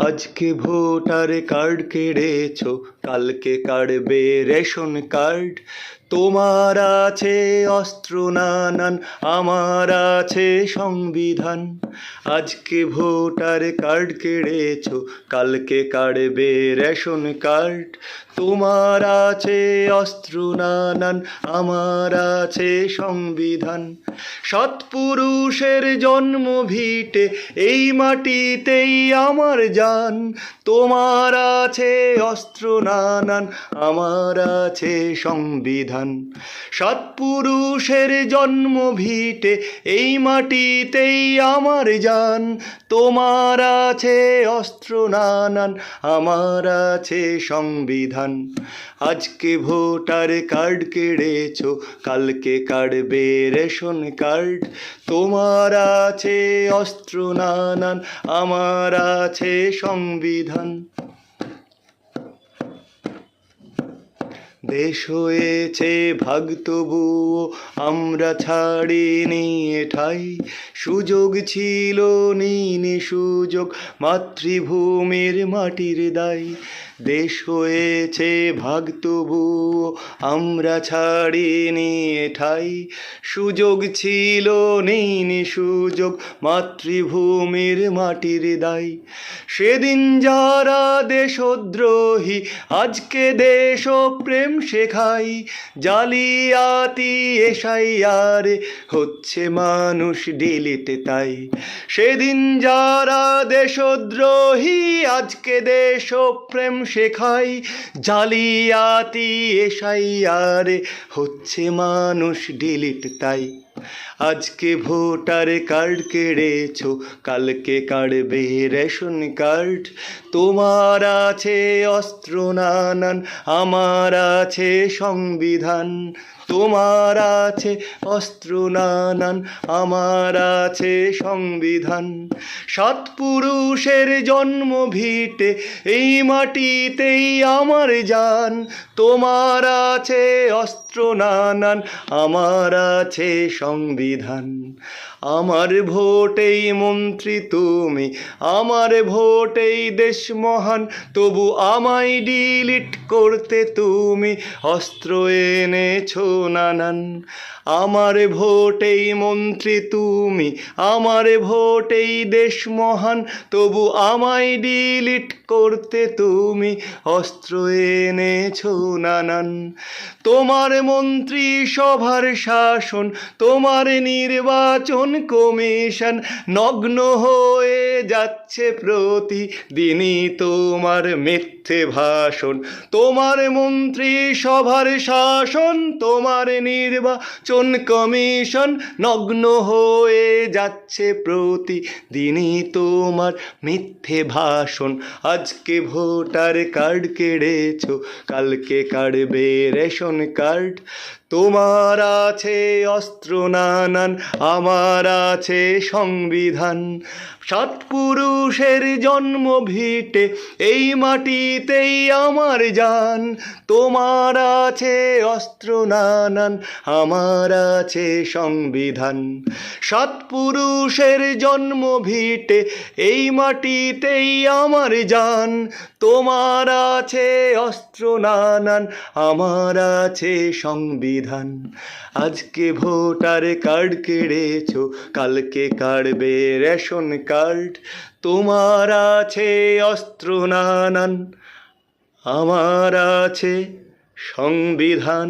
আজকে voter card কেড়েছো, কালকে কাটবে রেশন কার্ড। তোমার আছে অস্ত্র নানান, আমার আছে সংবিধান। আজকে ভোটার কার্ড কেড়েছো, কালকে কাটবে রেশন কার্ড। তোমার আছে অস্ত্র নানান, আমার আছে সংবিধান। সৎপুরুষের জন্ম ভিটে এই মাটিতেই আমার জান। তোমার আছে অস্ত্র নানান, আমার আছে সংবিধান। সৎপুরুষের জন্ম ভিটে এই মাটিতেই আমার জান। তোমার আছে অস্ত্র নানান, আমার আছে সংবিধান। আজকে ভোটার কার্ড কেড়েছো, কালকে কাটবে রেশন কার্ড। তোমার আছে অস্ত্র নানান, আমার আছে সংবিধান। দেশ হয়েছে ভাগ তবুও আমরা ছাড়িনি ঠাই। সুযোগ ছিল নিনি সুযোগ, মাতৃভূমির মাটির দায়। দেশ হয়েছে ভাগ তবুও আমরা ছাড়িনি ঠাই। সুযোগ ছিল নিনি সুযোগ, মাতৃভূমির মাটির দায়। সেদিন যারা দেশদ্রোহী আজকে দেশপ্রেম শেখাই। জালিয়াতি এসআইআরে হচ্ছে মানুষ ডিলিট তাই। সেদিন যারা দেশদ্রোহী আজকে দেশপ্রেম শেখাই। জালিয়াতি এসআইআরে হচ্ছে মানুষ ডিলিট তাই। আজকে ভোটার কার্ড কেড়েছো, কালকে কাটবে রেশন কার্ড। তোমার আছে অস্ত্র নানান, আমার আছে সংবিধান। তোমার আছে অস্ত্র নানান, আমার আছে সংবিধান। সৎপুরুষের জন্ম ভিটে এই মাটিতেই আমার জান। তোমার আছে অস্ত্র নানান, আমার আছে সংবিধান। আমার ভোটেই মন্ত্রী তুমি, আমার ভোটেই দেশ মহান। তবু আমায় ডিলিট করতে তুমি অস্ত্র এনেছো নানান। আমার ভোটেই মন্ত্রী তুমি, আমার ভোটেই দেশ মহান। তবু আমায় ডিলিট করতে তুমি অস্ত্র এনেছো নানান। তোমার মন্ত্রী সভার শাসন, তোমার নির্বাচন কমিশন নগ্ন হয়ে যাচ্ছে প্রতিদিনই তোমার মিথ্যে ভাষণ। তোমার মন্ত্রী সভার শাসন, তোমার নির্বাচন কমিশন নগ্ন হয়ে যাচ্ছে প্রতিদিনই তোমার মিথ্যে ভাষণ। আজকে ভোটার কার্ড কেড়েছো, কালকে কাটবে রেশন কার্ড। তোমার আছে অস্ত্র নানান, আমার আছে সংবিধান। সৎপুরুষের জন্ম ভিটে এই মাটিতেই আমার জান। তোমার আছে অস্ত্র নানান, আমার আছে সংবিধান। সৎপুরুষের জন্ম ভিটে এই মাটিতেই আমার জান। তোমার আছে অস্ত্র নানান, আমার আছে সংবিধান। আজকে ভোটার কার্ড কেড়েছো, কালকে কাটবে রেশন কার্ড। তোমার আছে অস্ত্র নানান, আমার আছে সংবিধান।